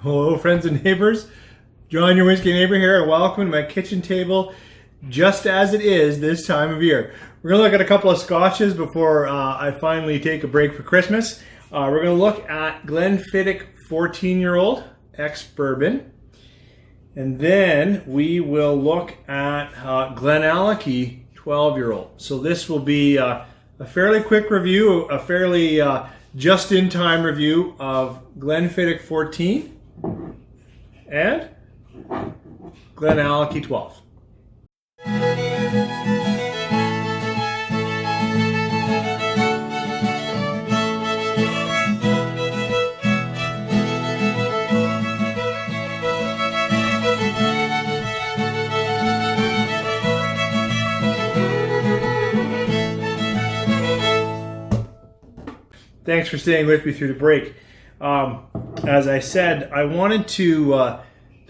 Hello friends and neighbors, John your whiskey neighbor here, and welcome to my kitchen table just as it is this time of year. We're going to look at a couple of scotches before I finally take a break for Christmas. We're going to look at Glenfiddich 14-year-old ex-bourbon, and then we will look at GlenAllachie 12-year-old. So this will be a fairly quick review, a fairly just-in-time review of Glenfiddich 14 and GlenAllachie 12. Thanks for staying with me through the break. As I said, I wanted to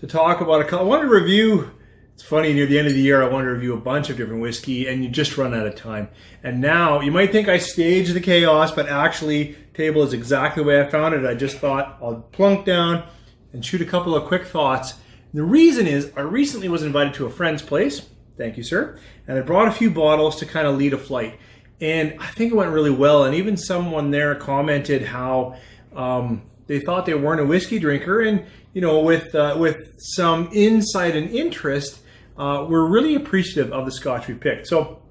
talk about a couple. I wanted to review. It's funny, near the end of the year, I wanted to review a bunch of different whiskey, and you just run out of time. And now you might think I staged the chaos, but actually, table is exactly the way I found it. I just thought I'll plunk down and shoot a couple of quick thoughts. And the reason is I recently was invited to a friend's place. Thank you, sir. And I brought a few bottles to kind of lead a flight. And I think it went really well. And even someone there commented how they thought they weren't a whiskey drinker. And, you know, with some insight and interest, we're really appreciative of the Scotch we picked. So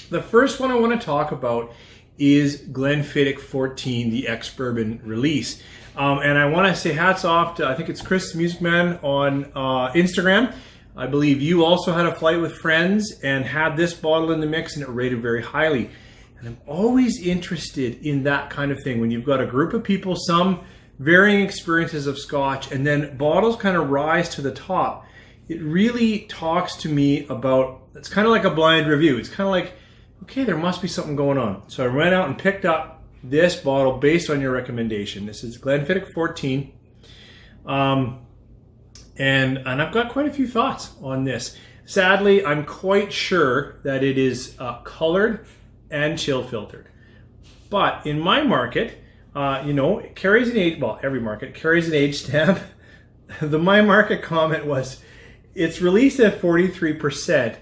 the first one I want to talk about is Glenfiddich 14, the ex-bourbon release. And I want to say hats off to, I think it's Chris Music Man on Instagram. I believe you also had a flight with friends and had this bottle in the mix, and it rated very highly. And I'm always interested in that kind of thing when you've got a group of people, some varying experiences of Scotch, and then bottles kind of rise to the top. It really talks to me about, it's kind of like a blind review. It's kind of like, okay, there must be something going on. So I went out and picked up this bottle based on your recommendation. This is Glenfiddich 14. And I've got quite a few thoughts on this. Sadly, I'm quite sure that it is colored and chill filtered. But in my market, you know, it carries an age, well, every market carries an age stamp. The my market comment was, it's released at 43%.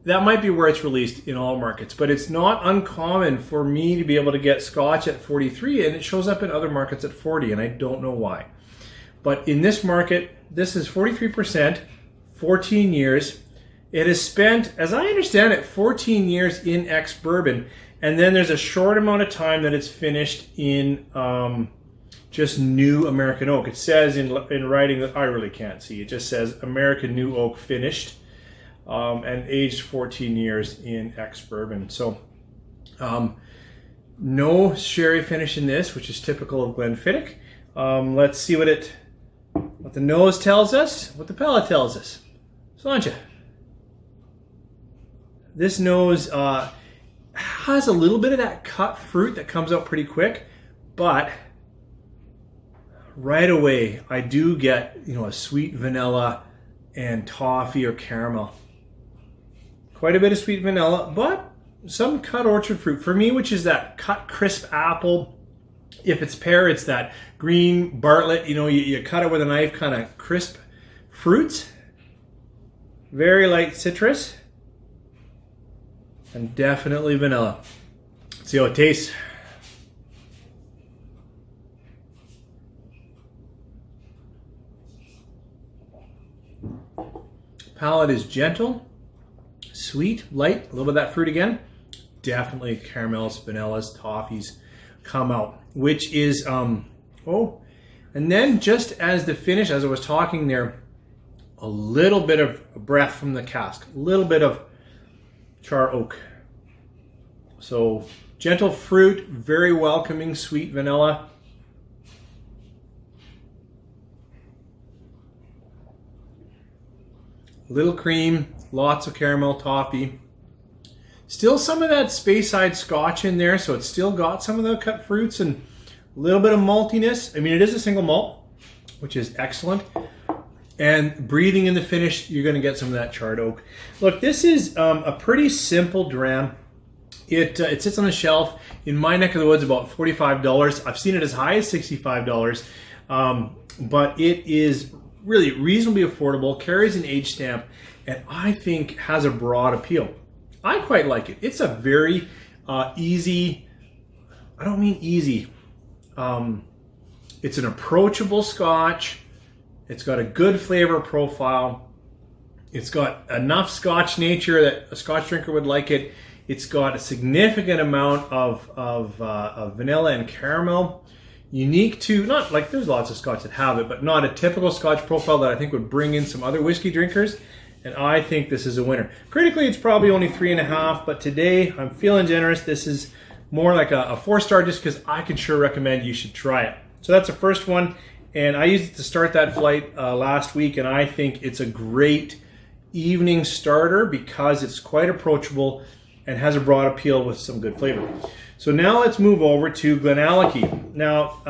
That might be where it's released in all markets, but it's not uncommon for me to be able to get Scotch at 43, and it shows up in other markets at 40, and I don't know why. But in this market, this is 43%, 14 years. It has spent, as I understand it, 14 years in ex-bourbon, and then there's a short amount of time that it's finished in just new American oak. It says in writing that I really can't see. It just says American new oak finished and aged 14 years in ex-bourbon. So no sherry finish in this, which is typical of Glenfiddich. Let's see what the nose tells us, what the palate tells us. Sláinte. This nose has a little bit of that cut fruit that comes out pretty quick, but right away I do get, you know, a sweet vanilla and toffee or caramel. Quite a bit of sweet vanilla, but some cut orchard fruit for me, which is that cut crisp apple. If it's pear, it's that green Bartlett, you know, you cut it with a knife, kind of crisp fruits. Very light citrus. And definitely vanilla. Let's see how it tastes. Palate is gentle, sweet, light, a little bit of that fruit again. Definitely caramels, vanillas, toffees come out, which is, and then just as the finish, as I was talking there, a little bit of breath from the cask, a little bit of char oak. So gentle fruit, very welcoming, sweet vanilla. Little cream, lots of caramel, toffee. Still some of that Speyside Scotch in there, so it's still got some of the cut fruits and a little bit of maltiness. I mean, it is a single malt, which is excellent. And breathing in the finish, you're going to get some of that charred oak. Look, this is a pretty simple dram. It sits on the shelf in my neck of the woods about $45. I've seen it as high as $65. but it is really reasonably affordable, carries an age stamp, and I think has a broad appeal. I quite like it. It's a very easy, I don't mean easy, it's an approachable Scotch. It's got a good flavor profile. It's got enough Scotch nature that a Scotch drinker would like it. It's got a significant amount of vanilla and caramel. Unique to, not like there's lots of Scotch that have it, but not a typical Scotch profile that I think would bring in some other whiskey drinkers. And I think this is a winner. Critically, it's probably only 3.5, but today I'm feeling generous. This is more like a 4-star just because I can sure recommend you should try it. So that's the first one. And I used it to start that flight last week, and I think it's a great evening starter because it's quite approachable and has a broad appeal with some good flavor. So now let's move over to GlenAllachie. Now,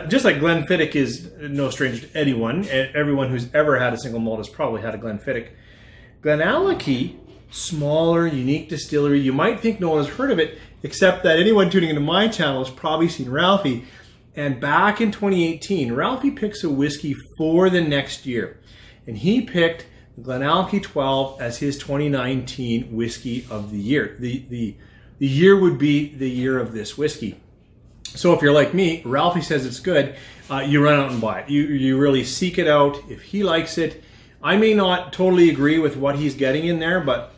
just like Glenfiddich is no stranger to anyone, everyone who's ever had a single malt has probably had a Glenfiddich. GlenAllachie, smaller, unique distillery. You might think no one has heard of it, except that anyone tuning into my channel has probably seen Ralphie. And back in 2018, Ralphie picks a whiskey for the next year. And he picked GlenAllachie 12 as his 2019 whiskey of the year. The year would be the year of this whiskey. So if you're like me, Ralphie says it's good, you run out and buy it. You really seek it out. If he likes it, I may not totally agree with what he's getting in there, but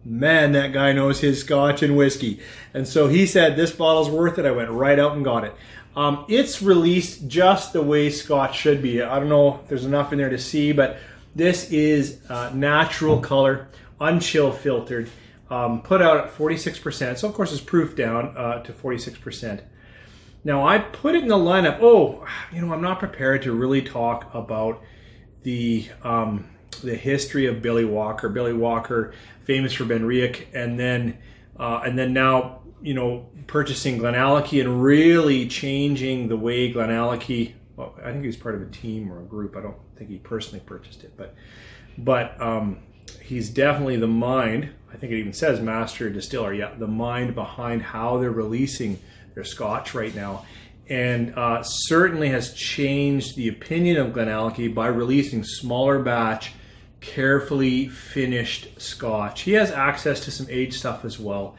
man, that guy knows his Scotch and whiskey. And so he said, this bottle's worth it. I went right out and got it. It's released just the way Scotch should be. I don't know if there's enough in there to see, but this is natural color, unchill filtered, put out at 46%. So of course it's proof down to 46%. Now I put it in the lineup. Oh, I'm not prepared to really talk about the history of Billy Walker. Billy Walker, famous for Ben Riach, and then now purchasing GlenAllachie and really changing the way GlenAllachie. Well, I think he was part of a team or a group. I don't think he personally purchased it, but he's definitely the mind. I think it even says master distiller. Yeah, the mind behind how they're releasing their Scotch right now, and certainly has changed the opinion of GlenAllachie by releasing smaller batch, carefully finished Scotch. He has access to some aged stuff as well.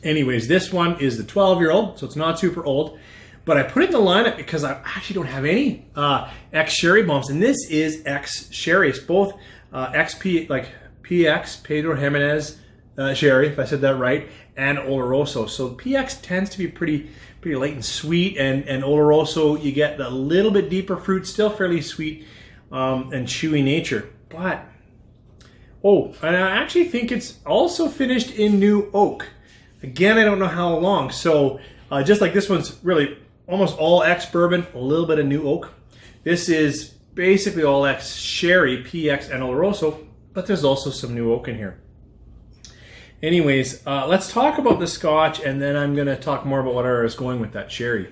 Anyways, this one is the 12-year-old, so it's not super old. But I put it in the lineup because I actually don't have any ex-sherry bombs, and this is ex-sherry. It's both XP, like PX, Pedro Jimenez sherry, if I said that right, and Oloroso. So PX tends to be pretty light and sweet, and Oloroso, you get the little bit deeper fruit, still fairly sweet and chewy nature. But, and I actually think it's also finished in new oak. Again, I don't know how long. So just like this one's really almost all ex-bourbon, a little bit of new oak. This is basically all ex-sherry, PX, and Oloroso, but there's also some new oak in here. Anyways, let's talk about the Scotch, and then I'm going to talk more about what I was going with that sherry.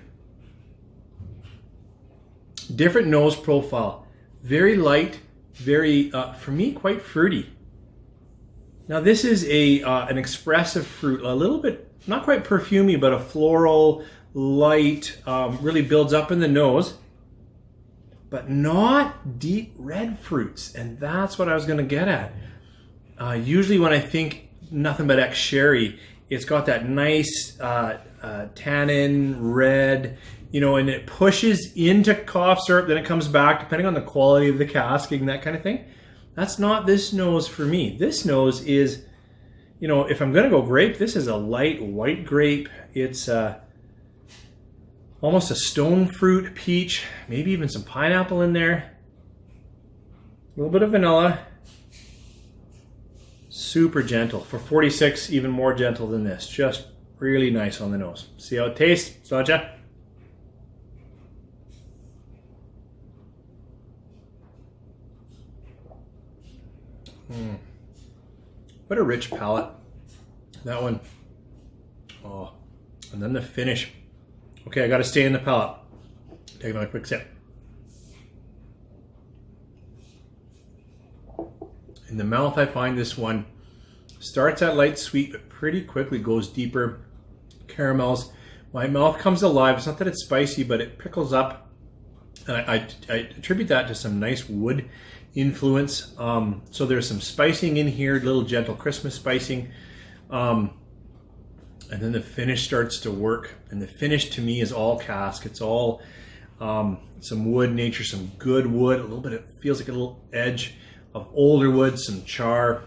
Different nose profile. Very light, very, for me, quite fruity. Now this is an expressive fruit, a little bit, not quite perfumey, but a floral, light, really builds up in the nose, but not deep red fruits. And that's what I was going to get at. Usually when I think nothing but ex-sherry, it's got that nice tannin, red, and it pushes into cough syrup, then it comes back, depending on the quality of the casking, that kind of thing. That's not this nose for me. This nose is, if I'm going to go grape, this is a light white grape. It's almost a stone fruit, peach, maybe even some pineapple in there. A little bit of vanilla. Super gentle. For 46, even more gentle than this. Just really nice on the nose. See how it tastes, Sacha? What a rich palate. That one. Oh, and then the finish. Okay, I got to stay in the palate. Take another quick sip. In the mouth, I find this one starts at light sweet, but pretty quickly goes deeper. Caramels, My mouth comes alive. It's not that it's spicy, but it prickles up. And I attribute that to some nice wood influence. So there's some spicing in here, little gentle Christmas spicing. And then the finish starts to work. And the finish to me is all cask. It's all some wood nature, some good wood, a little bit, it feels like a little edge of older wood, some char.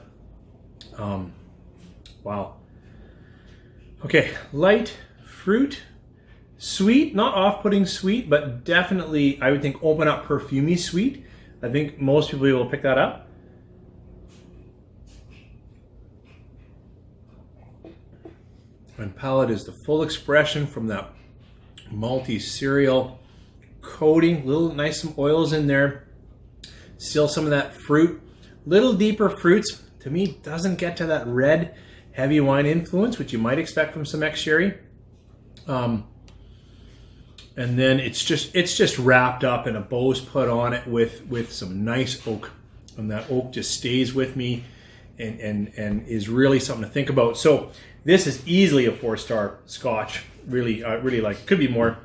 Wow. Okay, light fruit, sweet, not off-putting sweet, but definitely, I would think, open up perfumey sweet. I think most people will pick that up. And palate is the full expression from that malty cereal coating, little nice some oils in there. Still some of that fruit, little deeper fruits. To me, doesn't get to that red heavy wine influence, which you might expect from some ex-sherry. And then it's just wrapped up and a bow's put on it with some nice oak, and that oak just stays with me and is really something to think about. So this is easily a 4-star Scotch. Really like, could be more.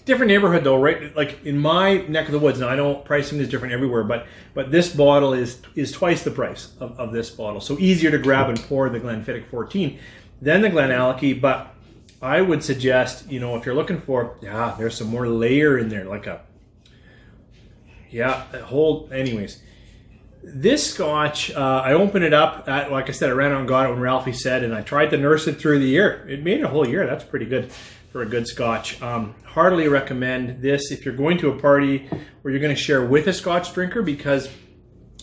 Different neighborhood though, right? Like in my neck of the woods. Now I know pricing is different everywhere, but this bottle is twice the price of this bottle. So easier to grab and pour the Glenfiddich 14 than the GlenAllachie. But I would suggest, you know, if you're looking for, there's some more layer in there, like anyways. This Scotch, I opened it up, like I said, I ran out and got it when Ralphie said, and I tried to nurse it through the year. It made it a whole year. That's pretty good for a good Scotch. Heartily recommend this if you're going to a party where you're going to share with a Scotch drinker, because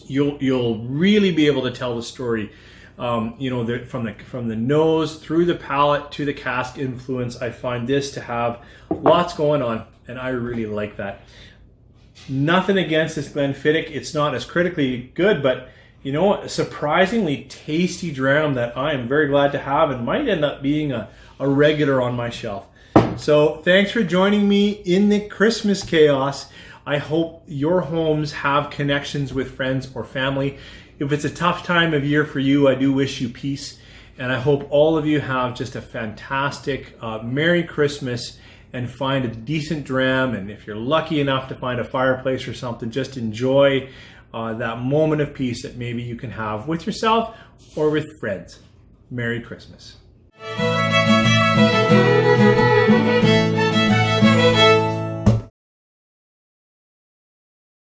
you'll really be able to tell the story. From the nose through the palate to the cask influence. I find this to have lots going on, and I really like that. Nothing against this Glenfiddich. It's not as critically good, but you know what? A surprisingly tasty dram that I am very glad to have and might end up being a regular on my shelf. So thanks for joining me in the Christmas chaos. I hope your homes have connections with friends or family. If it's a tough time of year for you, I do wish you peace. And I hope all of you have just a fantastic Merry Christmas and find a decent dram. And if you're lucky enough to find a fireplace or something, just enjoy that moment of peace that maybe you can have with yourself or with friends. Merry Christmas.